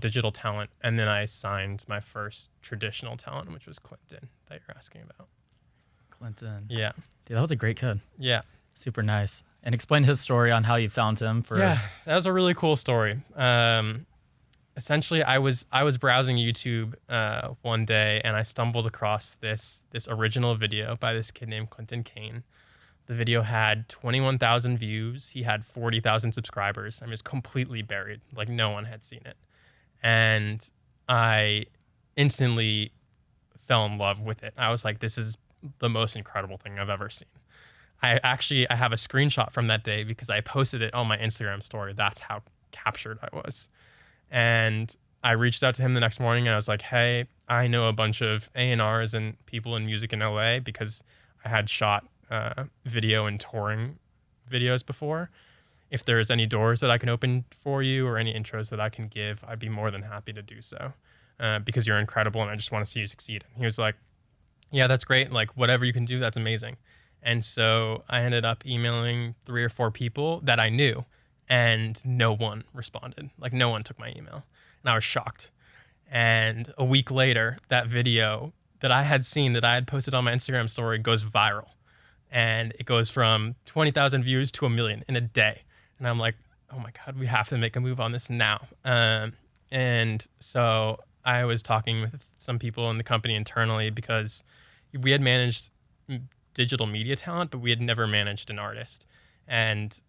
digital talent, and then I signed my first traditional talent, which was Clinton that you're asking about. Clinton. Yeah. Dude, that was a great kid. Yeah. Super nice. And explain his story on how you found him. Yeah, that was a really cool story. Essentially, I was browsing YouTube one day, and I stumbled across this original video by this kid named Clinton Kane. The video had 21,000 views. He had 40,000 subscribers. I mean, it was completely buried. Like, no one had seen it. And I instantly fell in love with it. I was like, this is the most incredible thing I've ever seen. I have a screenshot from that day because I posted it on my Instagram story. That's how captured I was. And I reached out to him the next morning, and I was like, hey, I know a bunch of A&Rs and people in music in LA because I had shot video and touring videos before. If there's any doors that I can open for you or any intros that I can give, I'd be more than happy to do so because you're incredible and I just want to see you succeed. And he was like, yeah, that's great. Like, whatever you can do, that's amazing. And so I ended up emailing 3 or 4 people that I knew, and no one responded. Like, no one took my email. And I was shocked. And a week later, that video that I had seen that I had posted on my Instagram story goes viral. And it goes from 20,000 views to 1 million in a day. And I'm like, oh my God, we have to make a move on this now. And so I was talking with some people in the company internally because we had managed digital media talent, but we had never managed an artist. And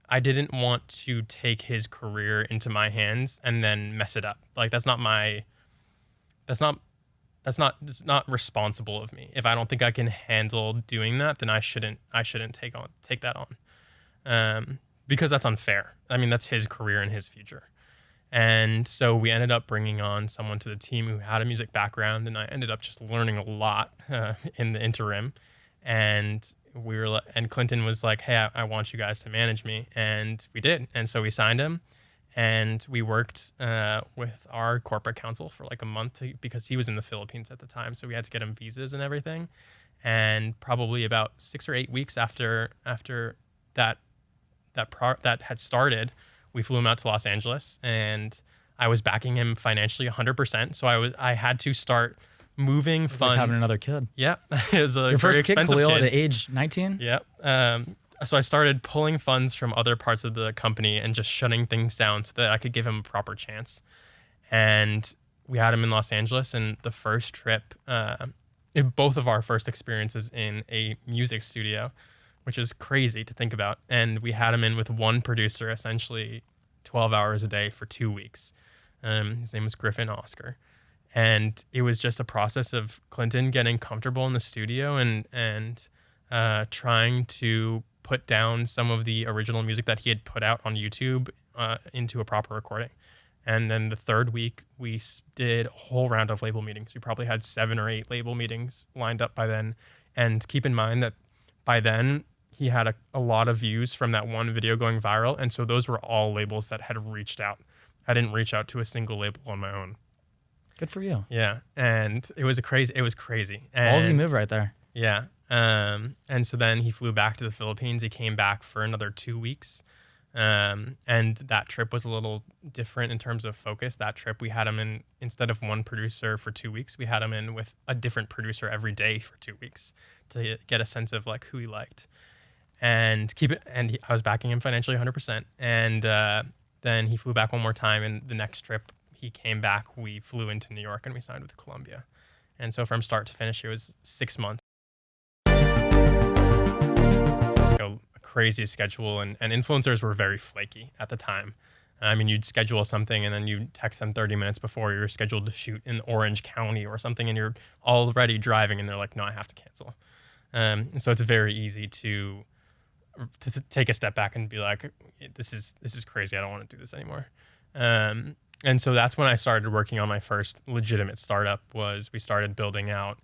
I didn't want to take his career into my hands and then mess it up. Like, that's not responsible of me. If I don't think I can handle doing that, then I shouldn't take that on. Because that's unfair. I mean, that's his career and his future. And so we ended up bringing on someone to the team who had a music background, and I ended up just learning a lot in the interim. And Clinton was like, hey, I want you guys to manage me. And we did. And so we signed him, and we worked with our corporate counsel for like a month because he was in the Philippines at the time. So we had to get him visas and everything. And probably about 6 or 8 weeks after that had started, we flew him out to Los Angeles, and I was backing him financially 100%. So I had to start moving funds. Like having another kid. Yeah. It was your first kid, Kahlil, at age 19? Yeah. So I started pulling funds from other parts of the company and just shutting things down so that I could give him a proper chance. And we had him in Los Angeles, and the first trip, both of our first experiences in a music studio, which is crazy to think about. And we had him in with one producer, essentially 12 hours a day for 2 weeks. His name was Griffin Oscar. And it was just a process of Clinton getting comfortable in the studio and trying to put down some of the original music that he had put out on YouTube into a proper recording. And then the third week, we did a whole round of label meetings. We probably had 7 or 8 label meetings lined up by then. And keep in mind that by then, he had a lot of views from that one video going viral. And so those were all labels that had reached out. I didn't reach out to a single label on my own. Good for you. Yeah. And it was crazy. And ballsy move right there. Yeah. And so then he flew back to the Philippines. He came back for another 2 weeks. And that trip was a little different in terms of focus. That trip, we had him in, instead of one producer for 2 weeks, we had him in with a different producer every day for 2 weeks to get a sense of like who he liked. And I was backing him financially 100%. And then he flew back one more time, and the next trip he came back, we flew into New York and we signed with Columbia. And so from start to finish, it was 6 months. A crazy schedule, and influencers were very flaky at the time. I mean, you'd schedule something and then you'd text them 30 minutes before you're scheduled to shoot in Orange County or something, and you're already driving and they're like, no, I have to cancel. So it's very easy to take a step back and be like, this is crazy. I don't want to do this anymore. And so that's when I started working on my first legitimate startup. We started building out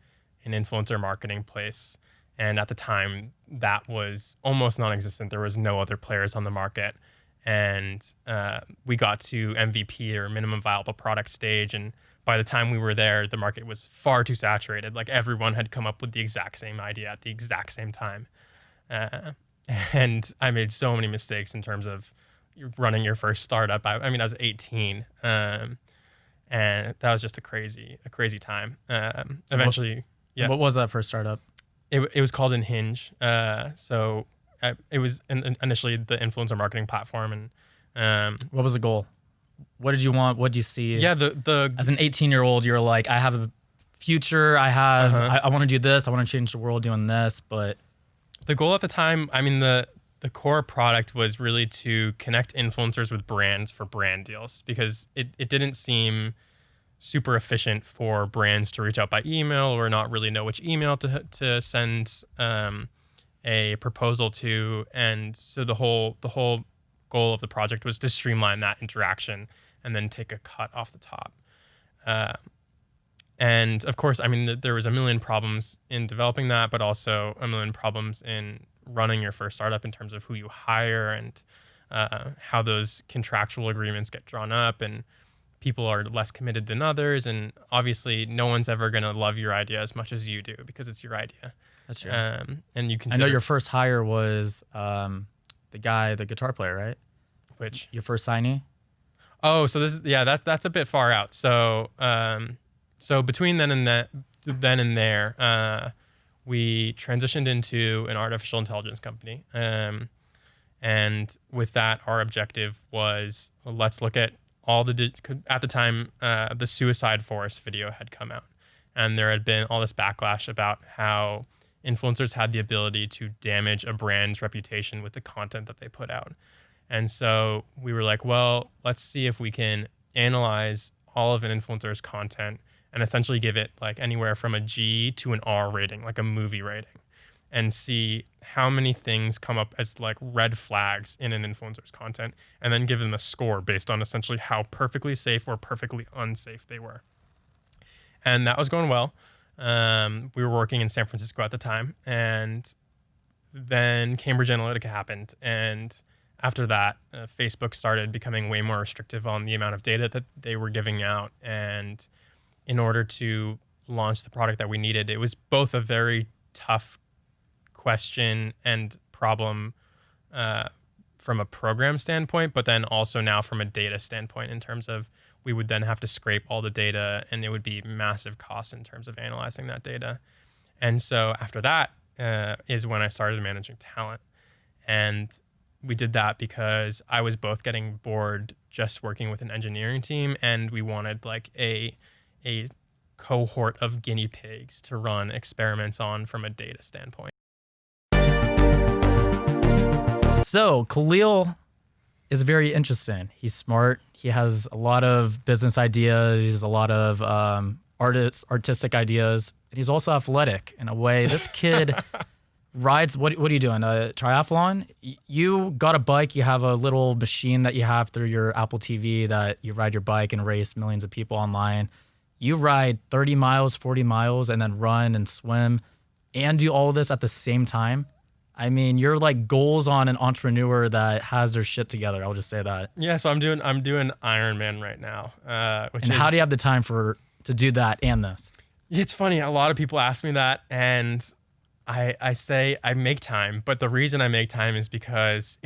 an influencer marketing place. And at the time, that was almost non-existent. There was no other players on the market. And we got to MVP, or minimum viable product stage. And by the time we were there, the market was far too saturated. Like, everyone had come up with the exact same idea at the exact same time. And I made so many mistakes in terms of running your first startup. I mean, I was 18. and that was just a crazy time. Eventually, yeah. What was that first startup? It was called Hinge. It was initially the influencer marketing platform, and what was the goal? What did you want? What did you see? yeah, the as an 18-year-old, you're like, I have a future. I want to do this. I want to change the world doing this. But the goal at the time, I mean, the core product was really to connect influencers with brands for brand deals, because it didn't seem super efficient for brands to reach out by email or not really know which email to send a proposal to. And so the whole goal of the project was to streamline that interaction and then take a cut off the top. And of course, I mean, there was a million problems in developing that, but also a million problems in running your first startup in terms of who you hire and how those contractual agreements get drawn up, and people are less committed than others. And obviously, no one's ever going to love your idea as much as you do because it's your idea. That's true. And you I know your first hire was the guitar player, right? Which your first signee? Oh, so that's a bit far out. So so between then and there, we transitioned into an artificial intelligence company. And with that, our objective was, let's look at all at the time, the Suicide Forest video had come out, and there had been all this backlash about how influencers had the ability to damage a brand's reputation with the content that they put out. And so we were like, well, let's see if we can analyze all of an influencer's content and essentially give it like anywhere from a G to an R rating, like a movie rating, and see how many things come up as like red flags in an influencer's content, and then give them a score based on essentially how perfectly safe or perfectly unsafe they were. And that was going well. We were working in San Francisco at the time, and then Cambridge Analytica happened. And after that, Facebook started becoming way more restrictive on the amount of data that they were giving out. And in order to launch the product that we needed, it was both a very tough question and problem from a program standpoint, but then also now from a data standpoint, in terms of we would then have to scrape all the data, and it would be massive costs in terms of analyzing that data. And so after that is when I started managing talent. And we did that because I was both getting bored just working with an engineering team, and we wanted like a cohort of guinea pigs to run experiments on from a data standpoint. So Kahlil is very interesting. He's smart. He has a lot of business ideas. He has a lot of artistic ideas. And he's also athletic in a way. This kid rides, what are you doing? A triathlon? You got a bike. You have a little machine that you have through your Apple TV that you ride your bike and race millions of people online. You ride 30 miles, 40 miles, and then run and swim and do all of this at the same time. I mean, you're like goals on an entrepreneur that has their shit together. I'll just say that. Yeah, so I'm doing Ironman right now. How do you have the time to do that and this? It's funny. A lot of people ask me that, and I say I make time, but the reason I make time is because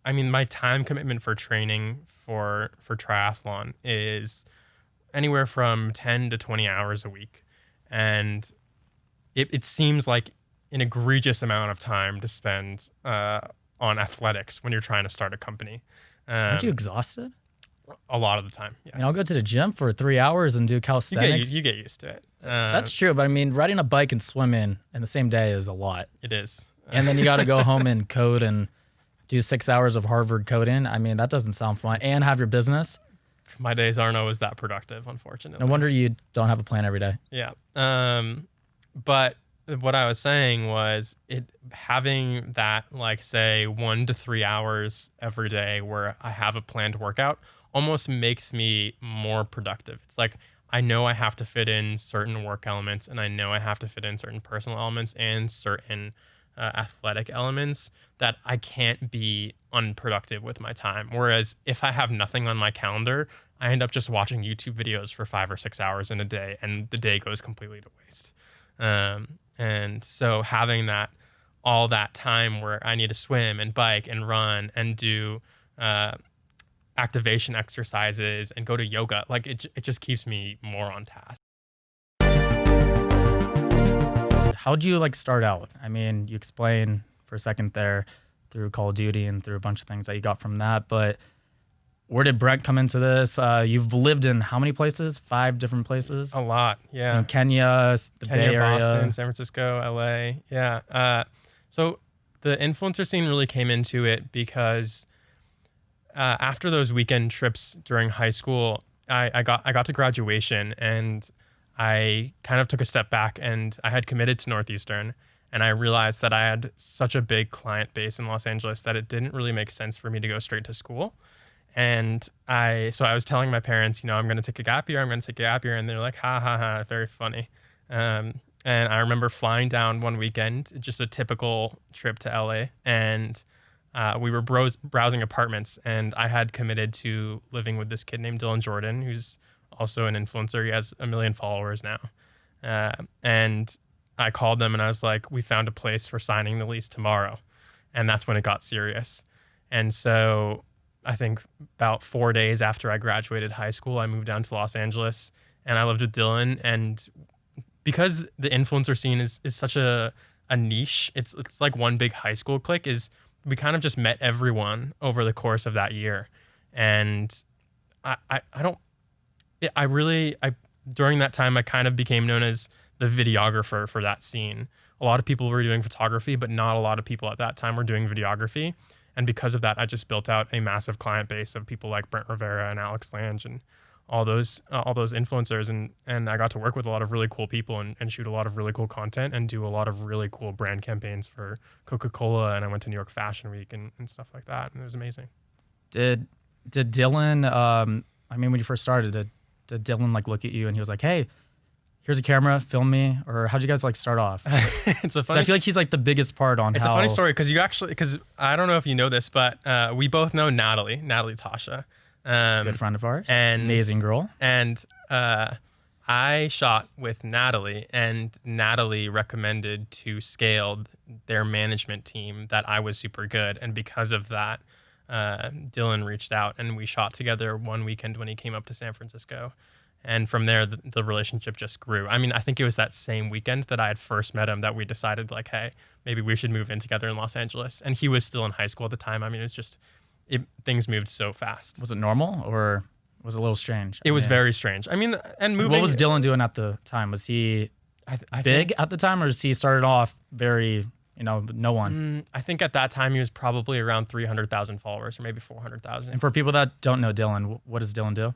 I mean, my time commitment for training for triathlon is anywhere from 10 to 20 hours a week. And it seems like an egregious amount of time to spend on athletics when you're trying to start a company. Aren't you exhausted? A lot of the time, yes. I mean, I'll go to the gym for 3 hours and do calisthenics. You get used to it. That's true, but I mean, riding a bike and swimming in the same day is a lot. It is. And then you got to go home and code and do 6 hours of Harvard coding. I mean, that doesn't sound fun. And have your business. My days aren't always that productive, unfortunately. No wonder you don't have a plan every day. Yeah. But what I was saying was having that, like, say 1 to 3 hours every day where I have a planned workout almost makes me more productive. It's like, I know I have to fit in certain work elements, and I know I have to fit in certain personal elements and certain athletic elements, that I can't be unproductive with my time. Whereas if I have nothing on my calendar, I end up just watching YouTube videos for 5 or 6 hours in a day, and the day goes completely to waste. And so having all that time where I need to swim and bike and run and do activation exercises and go to yoga. Like it just keeps me more on task. How'd you like start out? I mean, you explained for a second there through Call of Duty and through a bunch of things that you got from that, but where did Brent come into this? You've lived in how many places? 5 different places? A lot, yeah. In Kenya, the Bay Area. Boston, San Francisco, LA. Yeah. So the influencer scene really came into it because after those weekend trips during high school, I got to graduation and I kind of took a step back and I had committed to Northeastern, and I realized that I had such a big client base in Los Angeles that it didn't really make sense for me to go straight to school. And so I was telling my parents, I'm going to take a gap year. And they're like, ha ha ha, very funny. And I remember flying down one weekend, just a typical trip to LA. And we were browsing apartments, and I had committed to living with this kid named Dylan Jordan, who's also an influencer. He has 1 million followers now. And I called them and I was like, we found a place for signing the lease tomorrow. And that's when it got serious. And so I think about 4 days after I graduated high school, I moved down to Los Angeles and I lived with Dylan. And because the influencer scene is such a niche, it's like one big high school clique, is we kind of just met everyone over the course of that year. And during that time, I kind of became known as the videographer for that scene. A lot of people were doing photography, but not a lot of people at that time were doing videography. And because of that, I just built out a massive client base of people like Brent Rivera and Alex Lange and all those influencers. And I got to work with a lot of really cool people and shoot a lot of really cool content and do a lot of really cool brand campaigns for Coca-Cola. And I went to New York Fashion Week and stuff like that. And it was amazing. Did Dylan, when you first started, did Dylan like look at you and he was like, hey, here's a camera, film me? Or how'd you guys like start off? It's a funny. I feel like he's like the biggest part on It's a funny story because I don't know if you know this, but we both know Natalie Tasha. Good friend of ours. And amazing girl. And I shot with Natalie, and Natalie recommended to Scale, their management team, that I was super good. And because of that, Dylan reached out and we shot together one weekend when he came up to San Francisco. And from there, the relationship just grew. I mean, I think it was that same weekend that I had first met him that we decided, like, hey, maybe we should move in together in Los Angeles. And he was still in high school at the time. I mean, it was just, things moved so fast. Was it normal or was it a little strange? It was very strange. I mean, and moving. What was Dylan doing at the time? Was he big at the time, or was he started off very, no one? I think at that time he was probably around 300,000 followers or maybe 400,000. And for people that don't know Dylan, what does Dylan do?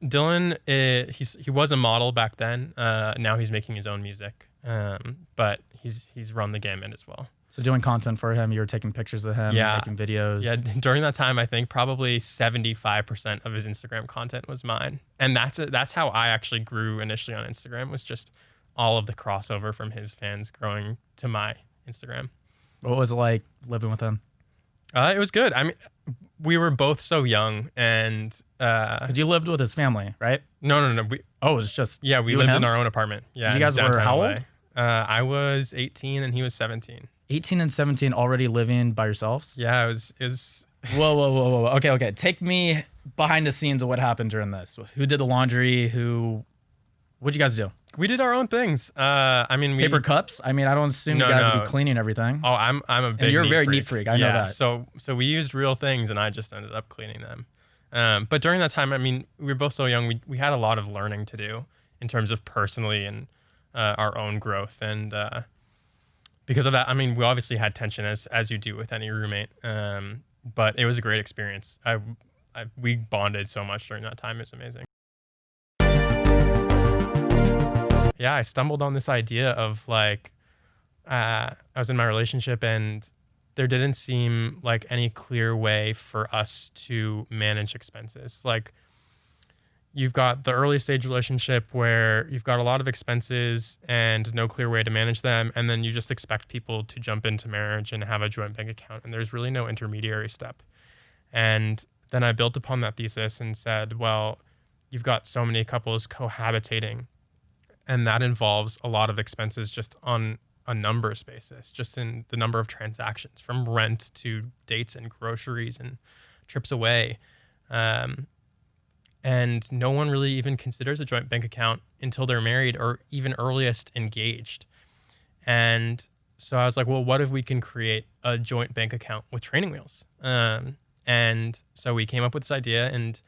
Dylan, he was a model back then. Now he's making his own music, but he's run the gamut as well. So doing content for him, you were taking pictures of him, making videos. Yeah, during that time, I think probably 75% of his Instagram content was mine, and that's how I actually grew initially on Instagram. Was just all of the crossover from his fans growing to my Instagram. What was it like living with him? It was good. I mean, we were both so young, and because you lived with his family, right? No. It was just we lived in our own apartment. Yeah, you guys were how old? I was 18 and he was 17. 18 and 17 already living by yourselves? Yeah, it was. Whoa. Okay. Take me behind the scenes of what happened during this. Who did the laundry? What'd you guys do? We did our own things. Paper cups? I mean, I don't assume you guys would be cleaning everything. Oh, I'm a big. And you're a very freak. neat freak. I know that. So we used real things, and I just ended up cleaning them. But during that time, I mean, we were both so young. We had a lot of learning to do in terms of personally and our own growth, and because of that, I mean, we obviously had tension as you do with any roommate. But it was a great experience. We bonded so much during that time. It was amazing. Yeah, I stumbled on this idea of like, I was in my relationship and there didn't seem like any clear way for us to manage expenses. Like, you've got the early stage relationship where you've got a lot of expenses and no clear way to manage them. And then you just expect people to jump into marriage and have a joint bank account. And there's really no intermediary step. And then I built upon that thesis and said, well, you've got so many couples cohabitating, and that involves a lot of expenses just on a numbers basis, just in the number of transactions, from rent to dates and groceries and trips away. And no one really even considers a joint bank account until they're married or even earliest engaged. And so I was like, well, what if we can create a joint bank account with training wheels? And so we came up with this idea, and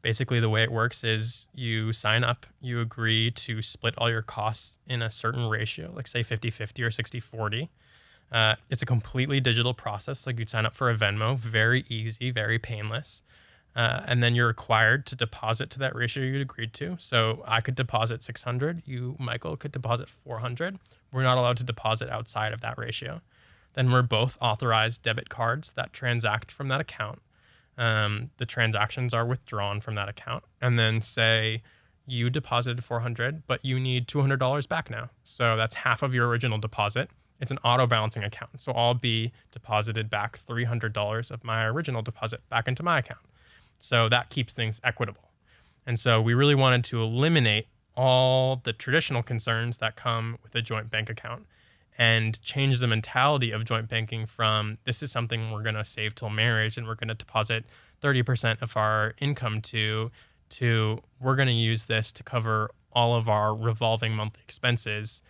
basically the way it works is you sign up, you agree to split all your costs in a certain ratio, like say 50-50 or 60-40. It's a completely digital process. Like you'd sign up for a Venmo, very easy, very painless. And then you're required to deposit to that ratio you'd agreed to. So I could deposit 600. You, Michael, could deposit 400. We're not allowed to deposit outside of that ratio. Then we're both authorized debit cards that transact from that account. The transactions are withdrawn from that account. And then say you deposited 400, but you need $200 back now. So that's half of your original deposit. It's an auto balancing account. So I'll be deposited back $300 of my original deposit back into my account. So that keeps things equitable. And so we really wanted to eliminate all the traditional concerns that come with a joint bank account and change the mentality of joint banking from this is something we're going to save till marriage and we're going to deposit 30% of our income to we're going to use this to cover all of our revolving monthly expenses,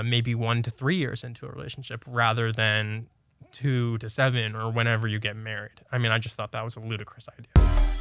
maybe 1 to 3 years into a relationship rather than 2 to 7 or whenever you get married. I mean, I just thought that was a ludicrous idea.